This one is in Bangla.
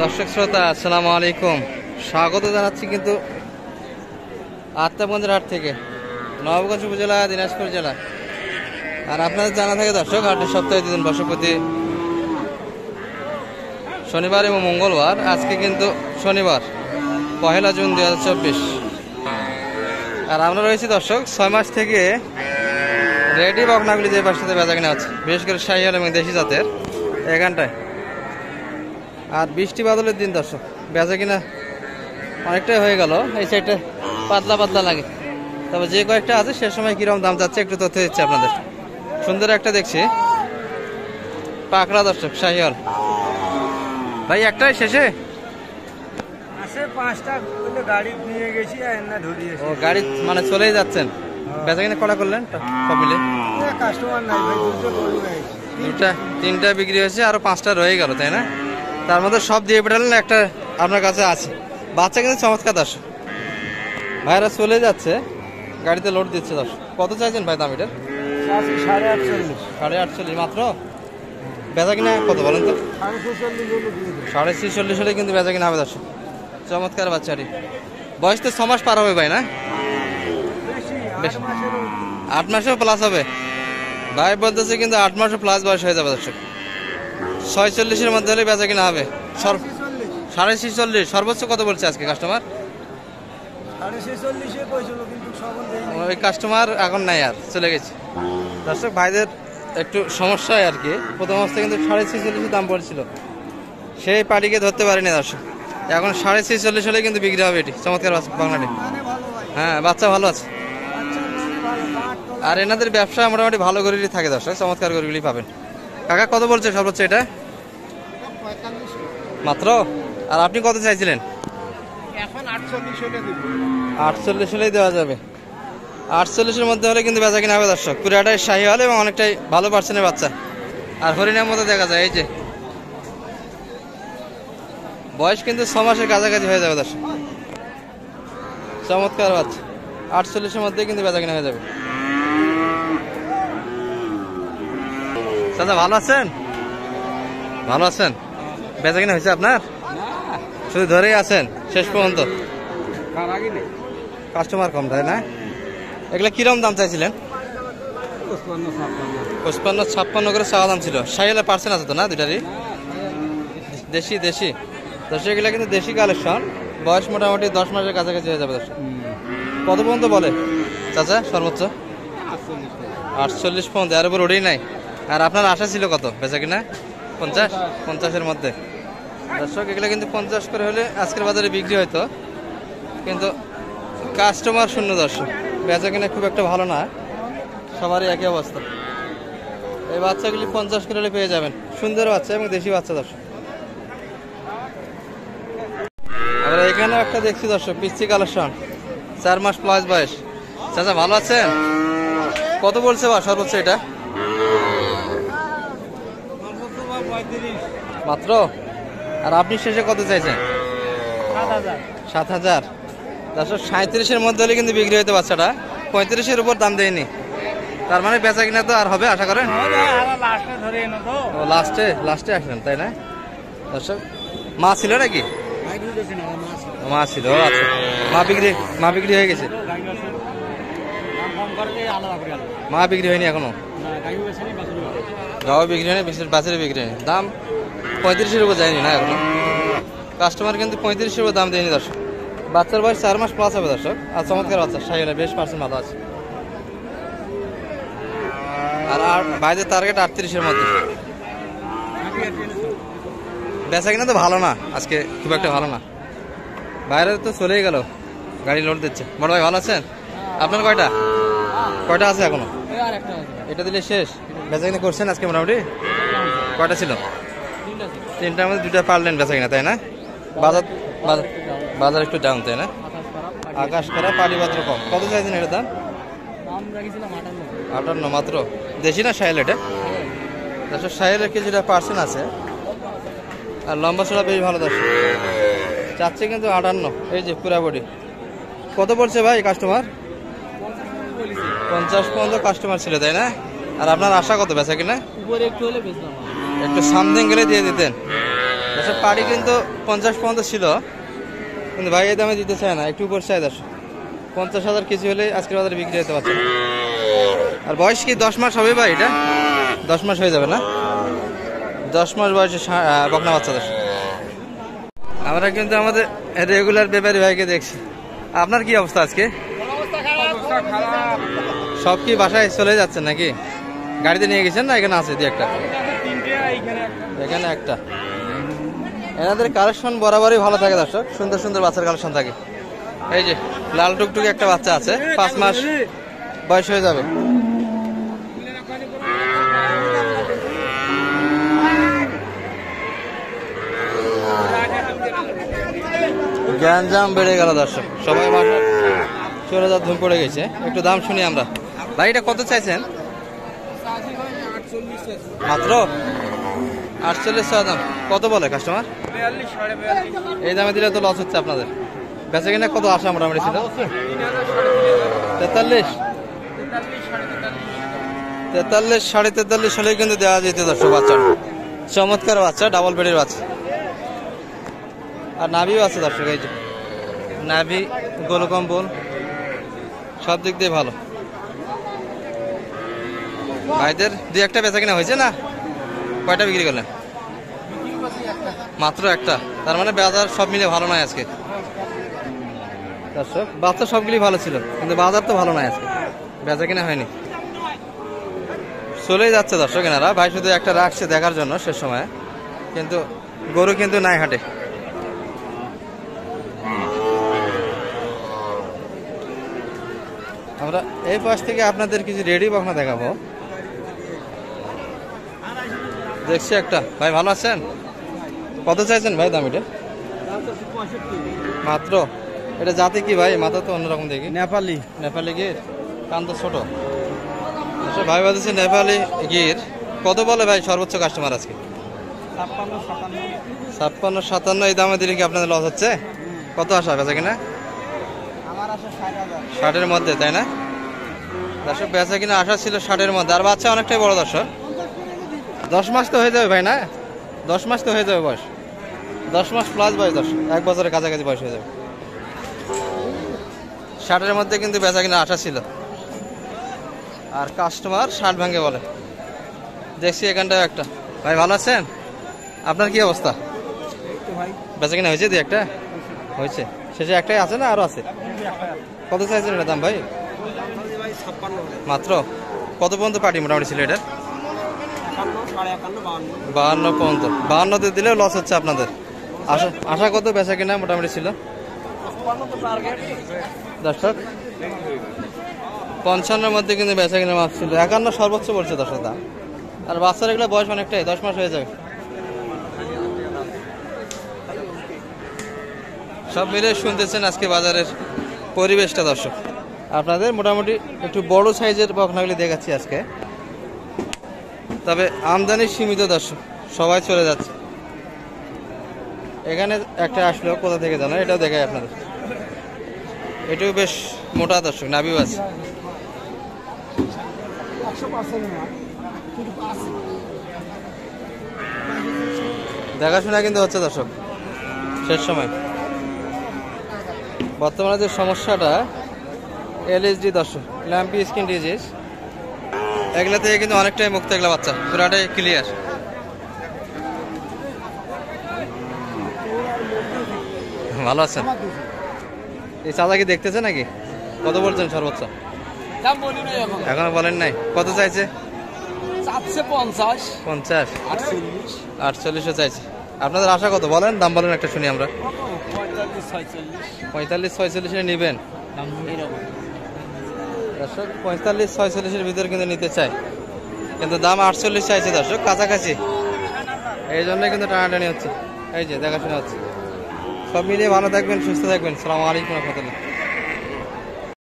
দর্শক শ্রোতা আসসালামু আলাইকুম, স্বাগত জানাচ্ছি কিন্তু আত্মাবগঞ্জের হাট থেকে, নবাবগঞ্জ উপজেলা, দিনাজপুর জেলা। আর আপনাদের জানা থাকে দর্শক, হাটের সপ্তাহে 2 দিন বসে, প্রতি শনিবার এবং মঙ্গলবার। আজকে কিন্তু শনিবার 1 জুন 2024। আর আমরা রয়েছি দর্শক 6 মাস থেকে রেডি বকনাগুলি যে পাশে বেচা কিনা আছে, বিশেষ করে শাহিওয়াল এবং দেশি জাতের এখানটায়। আর বৃষ্টি বাদলের দিন দর্শক, বেচা কিনা অনেকটাই হয়ে গেল। এই সাইডটা পাতলা পাতলা লাগে, তবে যে কয়েকটা আছে সে সময় কিরকম দাম যাচ্ছে একটু তথ্য দিচ্ছে আপনাদের। সুন্দর একটা দেখছি পাকড়া দর্শক শাহিওয়াল। ভাই একটাই শেষে আছে 5টা গাড়ি নিয়ে গেছি, ও গাড়ি মানে চলেই যাচ্ছেন। বেচা কিনা কটা করলেন সব মিলে? কাস্টমার নাই ভাই, 3টা বিক্রি হয়েছে, আরো 5টা রয়ে গেল, তাই না? তার মধ্যে সব দিয়ে পেটালেন, একটা আপনার কাছে আছে। বাচ্চা কিন্তু চমৎকার দর্শক, ভাইরা চলে যাচ্ছে, গাড়িতে লোড দিচ্ছে দর্শক। কত চাইছেন ভাই দাম এটার? 48,500 মাত্র। বেচা কিনা কত বলেন তো? 46,500 হলে কিন্তু বেচা কিনা হবে দর্শক। চমৎকার বাচ্চাটি, বয়স তো 6 মাস পার হবে ভাই, না? 8 মাসেও প্লাস হবে ভাই বলতেছে, কিন্তু 8 মাসও প্লাস বয়স হয়ে যাবে দর্শক। 46-এর মধ্যে হলে বেচা কিনা হবে। 46.5 সর্বোচ্চ কত বলছে আজকে কাস্টমার? ওই কাস্টমার এখন নাই, আর চলে গেছে দর্শক। ভাইদের একটু সমস্যা আর কি, প্রথম অবস্থায় কিন্তু 46.5 দাম পড়ছিল, সেই পাটিকে ধরতে পারিনি দর্শক। এখন 46.5 হলে কিন্তু বিক্রি হবে এটি। চমৎকার বাংলাটি, হ্যাঁ বাচ্চা ভালো আছে। আর এনাদের ব্যবসা মোটামুটি ভালো গরুরই থাকে দর্শক, চমৎকার গরুগুলি পাবেন। কাকা কত বলছে সর্বোচ্চ এটা? মাত্র। আর আপনি কত চাইছিলেন? 48 হলেই দেওয়া যাবে। 48-এর মধ্যে হলে কিন্তু বেচা কিনা হবে দর্শক। পুরাটাই শাহিওয়াল এবং অনেকটাই ভালো পার্সেন্টের বাচ্চা। আর হরিণের মতো দেখা যায়, এই যে বয়স কিন্তু 6 মাসের কাছাকাছি হয়ে যাবে দর্শক। চমৎকার বাচ্চা, 48-এর মধ্যে কিন্তু বেচা কিনা হয়ে যাবে। দাদা ভালো আছেন? ভালো আছেন? বেচা কিনা হয়েছে আপনার? শুধু ধরেই আছেন শেষ পর্যন্ত? কাস্টমার কম, তাই না? এগুলা কিরকম দাম চাইছিলেন? 55-56 করে চাওয়া দাম ছিল। শাহিওয়ালের পার্সেন্ট আছে তো না দুটারই? দেশি দেশি দর্শক, এগুলা কিন্তু দেশি কালেকশন। বয়স মোটামুটি 10 মাসের কাছাকাছি হয়ে যাবে দর্শক। কত পর্যন্ত বলে চাচা সর্বোচ্চ? 48 পর্যন্ত, আর উপর ওটাই নাই। আর আপনার আশা ছিল কত বেচা কিনা? 50-50-এর মধ্যে দর্শক। এগুলো কিন্তু 50 করে হলে আজকের বাজারে বিক্রি হয়তো, কিন্তু কাস্টমার শূন্য দর্শক। বেচা কিনা খুব একটা ভালো না, সবারই একই অবস্থা। এই বাচ্চাগুলি 50 করে হলে পেয়ে যাবেন, সুন্দর বাচ্চা এবং দেশি বাচ্চা দর্শক। আমরা এখানেও একটা দেখছি দর্শক, পিচ্ছি কালেকশন, 4 মাস প্লাস বয়স। চাচা ভালো আছেন? কত বলছে বা সর্বোচ্চ এটা? মাত্র। আর আপনি শেষে কত চাইছেন? 7,000 দর্শক। 37-এর মধ্যে হলে কিন্তু বিক্রি হইতে বাচ্চাটা। 35-এর উপর দাম দেয়নি, তার মানে বেচা কিনা তো আর হবে আশা করেন? লাস্টে আসলেন, তাই না দর্শক? মা ছিল নাকি? মা ছিল, আচ্ছা। মা বিক্রি হয়ে গেছে? মা বিক্রি হয়নি এখনো? গাও বিক্রি হয়নি, বাছুরে বিক্রি হয়নি। দাম 35-এর উপর যায়নি না এখনো। কাস্টমার কিন্তু 35-এর উপর দাম দেয়নি দর্শক। বাচ্চার বয়স 4 মাস প্লাস হবে দর্শক। আর চমৎকার বাচ্চা, শাহিওয়ালের বেশ পার্সেন্ট ভালো আছে। আর বাইরের টার্গেট 38-এর মধ্যে। বেচা কিনা তো ভালো না আজকে, খুব একটা ভালো না। বাইরে তো চলেই গেল, গাড়ি লোড দিচ্ছে। বড় ভাই ভালো আছেন? আপনার কয়টা আছে এখনো? এটা দিলে শেষ। বেচা কিনা করছেন আজকে মোটামুটি? কয়টা ছিল? 3টার মধ্যে 2টা পারলেন বেচা কিনা, তাই না? বাজার একটু ডাউন, তাই না? আকাশ করা, পানি মাত্র কম। কত চাইছেন এটার দাম? 58 মাত্র। দেশি না শাহিওয়াল এটা? শাহিওয়ালের কিছুটা পার্সেন্ট আছে, আর লম্বা চড়া বেশ ভালো দর্শক। চাচ্ছে কিন্তু 58। এই যে পুরা বডি। কত বলছে ভাই কাস্টমার? 50 পর্যন্ত কাস্টমার ছিল, তাই না? আর আপনার আশা কত বেচা কিনা? উপরে একটু হলে বেচলাম, একটু সামথিং গেলে দিয়ে দিতেন। দর্শক পাড়ি কিন্তু 50 পর্যন্ত ছিল, কিন্তু ভাই এই দামে দিতে চায় না, একটু উপর চাই দর্শক। 50,000 কিছু হলে আজকের বাজারে বিক্রি হতে পারছে না। আর বয়স কি 10 মাস হবে ভাই? এটা 10 মাস হয়ে যাবে না? 10 মাস বয়সে বকনা বাচ্চা দর্শক। আমরা কিন্তু আমাদের রেগুলার ব্যাপারী ভাইকে দেখছি। আপনার কি অবস্থা আজকে? সব কি বাসায় চলে যাচ্ছেন নাকি? গাড়িতে নিয়ে গেছেন না এখানে আছে দুই একটা? এখানে একটা। এনাদের কালেকশন বরাবরই ভালো থাকে দর্শক, সুন্দর সুন্দর বাচ্চার কালেকশন থাকে। এই যে লাল টুকটুকে একটা বাচ্চা আছে, 5 মাস বয়স হয়ে যাবে। গ্যাঞ্জাম বেড়ে গেল দর্শক, সবাই বাসা চলে যাওয়ার ধুম পড়ে গেছে। একটু দাম শুনি আমরা। ভাই এটা কত চাইছেন? মাত্র 48 দাম। কত বলে কাস্টমার? এই দামে দিলে তো লস হচ্ছে আপনাদের। বেচা কিনা কত আশা মোটামুটি ছিল? 43, 43.5 হলেই কিন্তু দেওয়া যেত দর্শক। বাচ্চা চমৎকার বাচ্চা, ডাবল বেডের বাচ্চা। আর নাভিও আছে দর্শক, এই যে নাভি, গোল কম্বল সব দিক দিয়ে ভালো। ভাইদের দুই একটা বেচা কিনা হয়েছে না? কয়টা বিক্রি করলেন? মাত্র একটা। তার মানে বাজার সব মিলে ভালো নয় আজকে দর্শক। বাচ্চা সবগুলি ভালো ছিল, কিন্তু বাজার তো ভালো নয় আজকে, বেচা কিনা হয়নি। চলেই যাচ্ছে দর্শক এনারা। ভাই শুধু একটা রাখছে দেখার জন্য শেষ সময়, কিন্তু গরু কিন্তু নাই হাটে। আমরা এই পাশ থেকে আপনাদের কিছু রেডি বকনা দেখাবো। দেখছি একটা। ভাই ভালো আছেন? কত চাইছেন ভাই দাম এটা? মাত্র। এটা জাতি কি ভাই? মাথা তো অন্যরকম দেখি। নেপালি। নেপালি গির, কান তো ছোট। ভাই বলতেছে নেপালি গির। কত বলে ভাই সর্বোচ্চ কাস্টমার আজকে? 56-57। এই দামে দিলে কি আপনাদের লস হচ্ছে? কত আশা বেচা কিনা? 60-এর মধ্যে, তাই না দর্শক? বেচা কিনা আশা ছিল 60-এর মধ্যে। আর বাচ্চা অনেকটাই বড় দর্শক। 10 মাস তো হয়ে যাবে ভাই, না? 10 মাস তো হয়ে যাবে বয়স। 10 মাস প্লাস বয়স দর্শক, 1 বছরের কাছাকাছি বয়স হয়ে যাবে। 60-এর মধ্যে কিন্তু বেচা কিনা আশা ছিল। আর কাস্টমার 60 ভাঙে বলে। দেখছি এখানটাও একটা। ভাই ভালো আছেন? আপনার কি অবস্থা? বেচা কিনা হয়েছে? দুই একটা হয়েছে। শেষে একটাই আছে না আরো আছে? কত চাইছেন এটা দাম ভাই? মাত্র। কত পর্যন্ত পার্টি মোটামুটি ছিল এটা? 52 পর্যন্ত। 52-তে দিলেও লস হচ্ছে আপনাদের। আশা কত বেচা কিনা মোটামুটি ছিল দর্শক? 55-এর মধ্যে কিন্তু বেচা কিনা মাপ ছিল। 51 সর্বোচ্চ বলছে দর্শক দাম। আর বাচ্চার এগুলো বয়স অনেকটাই, 10 মাস হয়ে যাবে। সব মিলে শুনতেছেন আজকে বাজারের পরিবেশটা দর্শক। আপনাদের মোটামুটি একটু বড় সাইজের বকনাগুলি দেখাচ্ছি আজকে, তবে আমদানি সীমিত দর্শক, সবাই চলে যাচ্ছে। এখানে একটা আসলো, কোথা থেকে জানো? এটাও দেখাই আপনাদের। এটাও বেশ মোটা দর্শক, নাভিও আছে। দেখাশোনা কিন্তু হচ্ছে দর্শক শেষ সময়। বর্তমানে যে সমস্যাটা LSD দর্শক, ল্যাম্পি স্কিন ডিজিজ, এগুলা থেকে কিন্তু অনেকটাই মুক্ত এগুলা বাচ্চা, পুরাটাই ক্লিয়ার। ভালো আছেন? এই চাচা কি দেখতেছে নাকি? কত বলছেন সর্বোচ্চ? এখনো বলেন নাই। কত চাইছে? 50, 48 চাইছে। আপনাদের আশা কত বলেন? দাম বলেন একটা শুনি আমরা। 45-46 নিবেন দর্শক? 45-46-এর ভিতরে কিন্তু নিতে চাই, কিন্তু দাম 48 চাইছে দর্শক, কাছাকাছি। এই জন্য কিন্তু টানাটানি হচ্ছে। এই যে দেখাশোনা হচ্ছে। সব মিলিয়ে ভালো থাকবেন, সুস্থ থাকবেন। আসসালামু আলাইকুম ওয়া রাহমাতুল্লাহ।